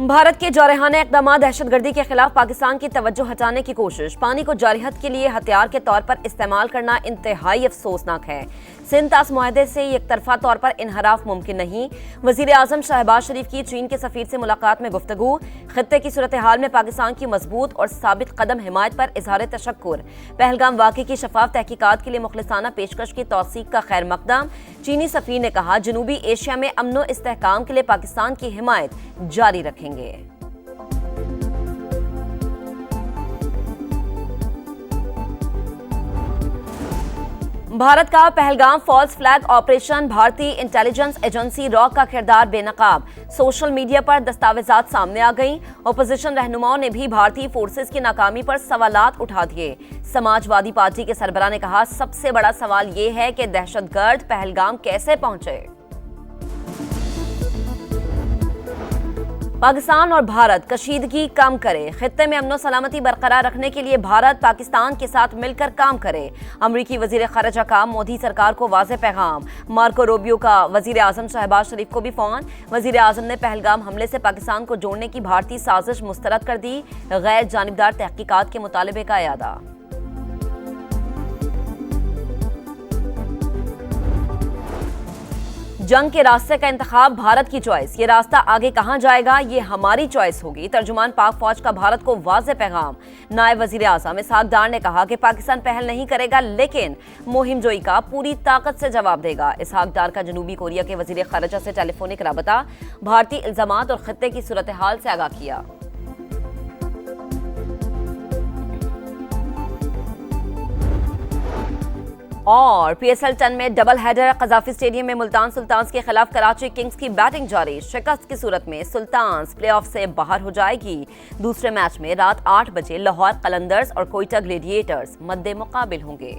भारत के जारहाना इक़दाम दहशतगर्दी के खिलाफ पाकिस्तान की तवज्जो हटाने की कोशिश। पानी को जारहत के लिए हथियार के तौर पर इस्तेमाल करना इंतहाई अफसोसनाक है। सिंध तास मुआहदे से एक तरफा तौर पर इनहराफ मुमकिन नहीं। वज़ीर आज़म शहबाज शरीफ की चीन के सफीर से मुलाकात में गुफ्तगू। खित्ते की सूरत हाल में पाकिस्तान की मजबूत और साबित कदम हिमायत पर इजहार तशक्कुर। पहलगाम वाक़े की शफाफ तहकीकात के लिए मुखलिसाना पेशकश की तौसीक का खैर मकदम। चीनी सफीर ने कहा, जनूबी एशिया में अमन व इस्तेहकाम के लिए पाकिस्तान की हिमायत जारी रखेंगे। भारत का पहलगाम फॉल्स फ्लैग ऑपरेशन। भारतीय इंटेलिजेंस एजेंसी रॉ का किरदार बेनकाब। सोशल मीडिया पर दस्तावेजात सामने आ गईं। अपोजिशन रहनुमाओं ने भी भारतीय फोर्सेस की नाकामी पर सवालात उठा दिए। समाजवादी पार्टी के सरबराह ने कहा, सबसे बड़ा सवाल ये है कि दहशतगर्द पहलगाम कैसे पहुंचे। पाकिस्तान और भारत कशीदगी कम करे। खित्ते में अमन सलामती बरकरार रखने के लिए भारत पाकिस्तान के साथ मिलकर काम करे। अमरीकी वजीर खारजा का मोदी सरकार को वाज़ेह पैगाम। मार्को रूबियो का वजीर आज़म शहबाज शरीफ को भी फोन। वजीर आज़म ने पहलगाम हमले से पाकिस्तान को जोड़ने की भारतीय साजिश मुस्तरद कर दी। गैर जानिबदार तहकीकात के मुतालबे का इयादा। जंग के रास्ते का इंतखाब भारत की चॉइस। ये रास्ता आगे कहां जाएगा, ये हमारी चॉइस होगी। तर्जुमान पाक फौज का भारत को वाज़ेह पैगाम। नायब वजीर आज़म इसहाक डार ने कहा कि पाकिस्तान पहल नहीं करेगा, लेकिन मुहिम जोई का पूरी ताकत से जवाब देगा। इसहाक डार का जनूबी कोरिया के वजीर खारजा से टेलीफोनिक राबता। भारतीय इल्जामात और खित्ते की सूरत हाल से आगाह किया। और PSL 10 में डबल हेडर। कज़ाफी स्टेडियम में मुल्तान सुल्तान्स के खिलाफ कराची किंग्स की बैटिंग जारी। शिकस्त की सूरत में सुल्तान्स प्लेऑफ से बाहर हो जाएगी। दूसरे मैच में रात 8 बजे लाहौर कलंदर्स और कोयटा ग्लेडिएटर्स मद्दे मुकाबिल होंगे।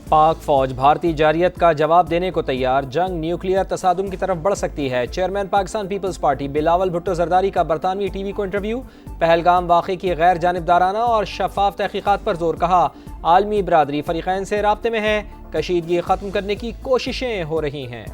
पाक फौज भारतीय जारियत का जवाब देने को तैयार। जंग न्यूक्लियर तसादुम की तरफ बढ़ सकती है। चेयरमैन पाकिस्तान पीपल्स पार्टी बिलावल भुट्टो जरदारी का बरतानवी टीवी को इंटरव्यू। पहलगाम वाक़े की गैर जानिबदाराना और शफाफ तहकीकात पर जोर। कहा, आलमी बरादरी फरीक़ैन से राब्ते में है। कशीदगी ख़त्म करने की कोशिशें हो रही हैं।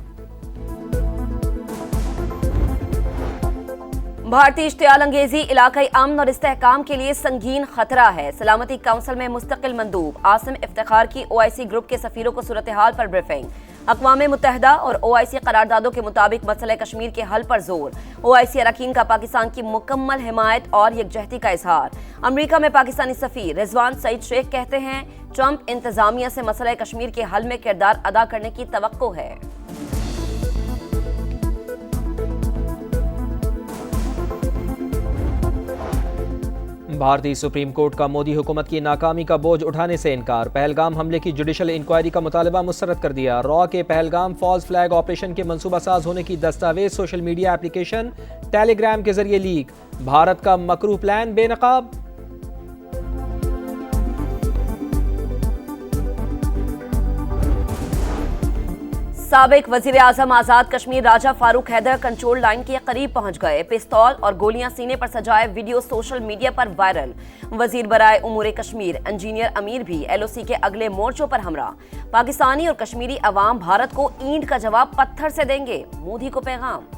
भारतीय इश्तियाल अंगेजी इलाकाई अमन और इस्तेहकाम के लिए संगीन खतरा है। सलामती काउंसिल में मुस्तकिल मंदूब आसिम इफ्तिखार की OIC ग्रुप के सफीरों को सूरत हाल पर ब्रीफिंग। अक़वाम मुत्तहिदा और OIC करारदादों के मुताबिक मसले कश्मीर के हल पर जोर। OIC अरकान का पाकिस्तान की मुकम्मल हिमायत और यकजहती का इजहार। अमरीका में पाकिस्तानी सफीर रिजवान सईद शेख कहते हैं, ट्रंप इंतजामिया से मसला कश्मीर के हल में किरदार अदा करने की तवक्को है। भारतीय सुप्रीम कोर्ट का मोदी हुकूमत की नाकामी का बोझ उठाने से इनकार। पहलगाम हमले की जुडिशल इंक्वायरी का मुतालबा मुस्तरद कर दिया। रॉ के पहलगाम फॉल्स फ्लैग ऑपरेशन के मंसूबा साज होने की दस्तावेज सोशल मीडिया एप्लीकेशन टेलीग्राम के जरिए लीक। भारत का मकरूह प्लान बेनकाब। साबिक वजीर आजम आजाद कश्मीर राजा फारूक हैदर कंट्रोल लाइन के करीब पहुंच गए। पिस्तौल और गोलियां सीने पर सजाए वीडियो सोशल मीडिया पर वायरल। वजीर बराए उमूर कश्मीर इंजीनियर अमीर भी LOC के अगले मोर्चों पर हमरा। पाकिस्तानी और कश्मीरी अवाम भारत को ईंट का जवाब पत्थर से देंगे, मोदी को पैगाम।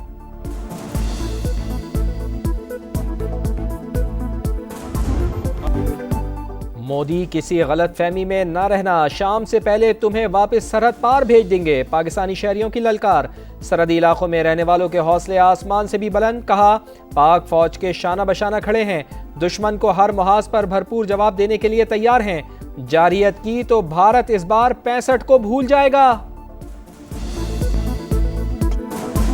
मोदी, किसी गलत फहमी में न रहना। शाम से पहले तुम्हें वापस सरहद पार भेज देंगे। पाकिस्तानी शहरियों की ललकार। सरहदी इलाकों में रहने वालों के हौसले आसमान से भी बुलंद। कहा, पाक फौज के शाना बशाना खड़े हैं। दुश्मन को हर मुहाज पर भरपूर जवाब देने के लिए तैयार हैं। जारियत की तो भारत इस बार 65 को भूल जाएगा।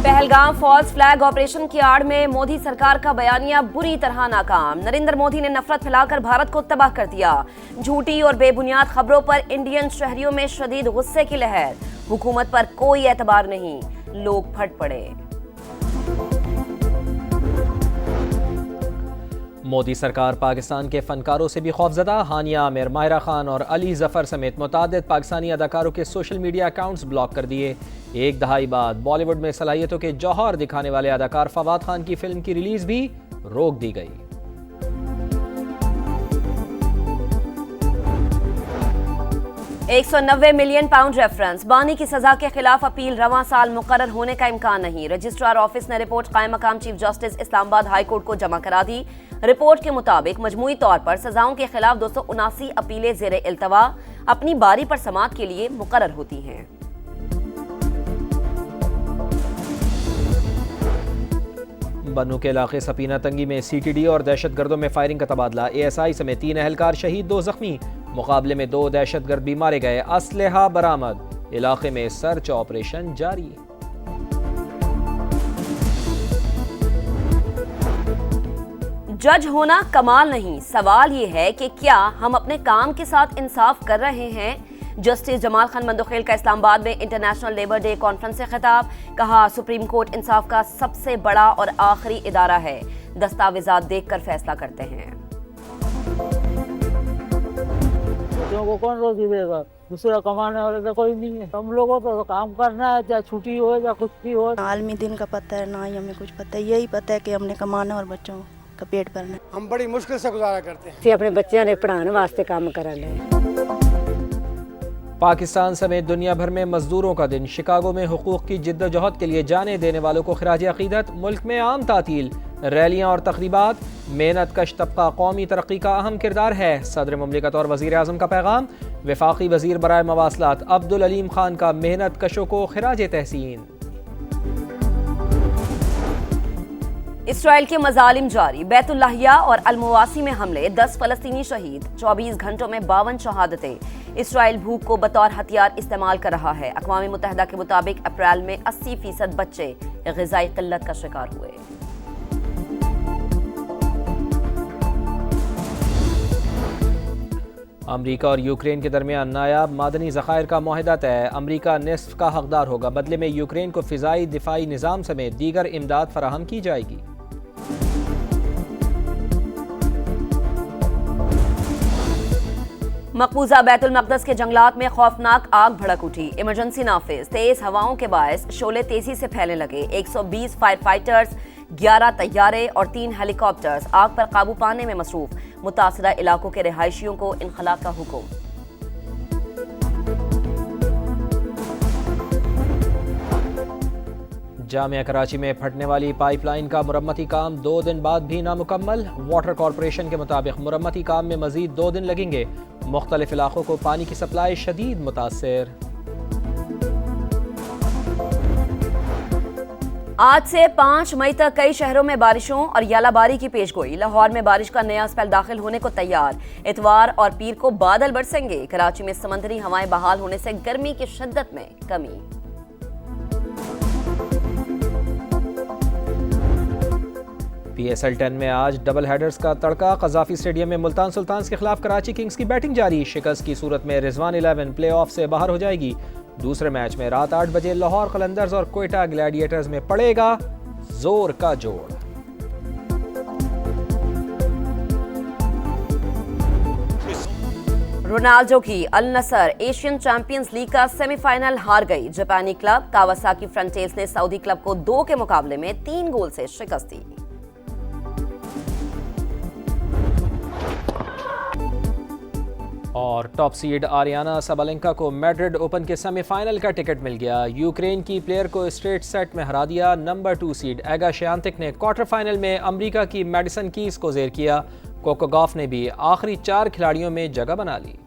पहलगाम फॉल्स फ्लैग ऑपरेशन की आड़ में मोदी सरकार का बयानिया बुरी तरह नाकाम। नरेंद्र मोदी ने नफरत फैलाकर भारत को तबाह कर दिया। झूठी और बेबुनियाद खबरों पर इंडियन शहरियों में शदीद गुस्से की लहर। हुकूमत पर कोई एतबार नहीं, लोग फट पड़े। मोदी सरकार पाकिस्तान के फनकारों से भी खौफजदा। हानिया आमिर, माहिरा खान और अली जफर समेत मुतादिद पाकिस्तानी अदाकारों के सोशल मीडिया अकाउंट्स ब्लॉक कर दिए। एक दहाई बाद बॉलीवुड में सलाहियतों के जौहर दिखाने वाले अदाकार फवाद खान की फिल्म की रिलीज भी रोक दी गई। 190 मिलियन पाउंड रेफरेंस। बानी की सजा के खिलाफ अपील रवां साल मुकर्रर होने का इम्कान नहीं। रजिस्ट्रार ऑफिस ने रिपोर्ट कायम मकाम chief justice Islamabad high court को जमा करा दी। रिपोर्ट के मुताबिक मजमूई तौर पर सजाओं के खिलाफ 279 अपीलें ज़ेर इल्तवा अपनी बारी पर समाअत के लिए मुकर्रर होती हैं। बन्नू के इलाके सपीना तंगी में CTD और दहशतगर्दों में फायरिंग का तबादला। ASI समेत 3 अहलकार शहीद, 2 जख्मी। मुकाबले में 2 दहशतगर्द भी मारे गए। असलहा बरामद। इलाके में सर्च ऑपरेशन जारी। जज होना कमाल नहीं, सवाल ये है कि क्या हम अपने काम के साथ इंसाफ कर रहे हैं। जस्टिस जमाल खान मंदोखेल का इस्लामाबाद में इंटरनेशनल लेबर डे कॉन्फ्रेंस से खिताब। कहा, सुप्रीम कोर्ट इंसाफ का सबसे बड़ा और आखिरी इदारा है, दस्तावेजात देखकर फैसला करते हैं। को कौन रोजी देगा, दूसरा कमाने वाले तो कोई नहीं है। हम लोगों को तो काम करना है, चाहे छुट्टी हो या कुछ भी हो। आलमी दिन का पता है ना ही हमें कुछ पता है, यही पता है कि हमने कमाना और बच्चों का पेट भरना है। हम बड़ी मुश्किल से गुजारा करते हैं। अपने बच्चों ने पढ़ाने वास्ते काम कर रहे। पाकिस्तान समेत दुनिया भर में मजदूरों का दिन। शिकागो में हुकूक की जिद्दोजहद के लिए जाने देने वालों को खिराज अकीदत। मुल्क में आम तातील, रैलियाँ और तकरीबात। मेहनत कश तबका कौमी तरक्की का अहम किरदार है, सदर मुमलिकत और वज़ीर आज़म का पैगाम। वफाकी वज़ीर बराए मवासलात अब्दुल अलीम खान का मेहनत कशों को खिराज तहसीन। इसराइल के मजालिम जारी। बैतुल्लाहिया और अल-मुवासी में हमले, 10 फलस्तीनी शहीद। 24 घंटों में 52 शहादतें। इसराइल भूख को बतौर हथियार इस्तेमाल कर रहा है। अक़वाम मुत्तहिदा के मुताबिक अप्रैल में 80% बच्चे ग़िज़ाई क़िल्लत का शिकार हुए। अमरीका और यूक्रेन के दरमियान नायाब मादनी ज़खायर का मुआहदा तय। अमरीका निस्फ का हकदार होगा, बदले में यूक्रेन को फ़िज़ाई दिफाई निज़ाम समेत दीगर इमदाद फराहम की जाएगी। मकबूजा बैतुल मक़दस के जंगलात में खौफनाक आग भड़क उठी। इमरजेंसी नाफिज। तेज हवाओं के बायस शोले तेजी से फैलने लगे। 120 फायर फाइटर्स, 11 तैयारे और 3 हेलीकॉप्टर्स आग पर काबू पाने में मसरूफ। मुतासरा इलाकों के रिहायशियों को इनखला का हुक्म। जामिया कराची में फटने वाली पाइपलाइन का मुरम्मती काम 2 दिन बाद भी नामुकम्मल। वाटर कॉरपोरेशन के मुताबिक मुरम्मती काम में मजीद 2 दिन लगेंगे। मुख्तलिफ इलाकों को पानी की सप्लाई शदीद मुतासर। आज से 5 मई तक कई शहरों में बारिशों और यालाबारी की पेशगोई। लाहौर में बारिश का नया स्पेल दाखिल होने को तैयार। इतवार और पीर को बादल बरसेंगे। कराची में समंदरी हवाएं बहाल होने से गर्मी की शिद्दत में कमी। PSL 10 में आज डबल हेडर्स का तड़का। कज़ाफी स्टेडियम में मुल्तान सुल्तान्स के खिलाफ कराची किंग्स की बैटिंग जारी। शिकस्त की सूरत में रिजवान 11 प्लेऑफ से बाहर हो जाएगी। दूसरे मैच में रात 8 बजे लाहौर कलंदर्स और क्वेटा ग्लैडिएटर्स में पड़ेगा जोर का जोड़। रोनाल्डो की अल नसर एशियन चैंपियंस लीग का सेमीफाइनल हार गई। जापानी क्लब कावासाकी फ्रंटेल्स ने सऊदी क्लब को 2 के मुकाबले में 3 गोल से शिकस्त दी। और टॉप सीड आरियाना साबालेंका को मैड्रिड ओपन के सेमीफाइनल का टिकट मिल गया। यूक्रेन की प्लेयर को स्ट्रेट सेट में हरा दिया। नंबर 2 सीड एगा श्यानतिक ने क्वार्टर फाइनल में अमेरिका की मैडिसन कीज को जेर किया। कोको गॉफ ने भी आखिरी 4 खिलाड़ियों में जगह बना ली।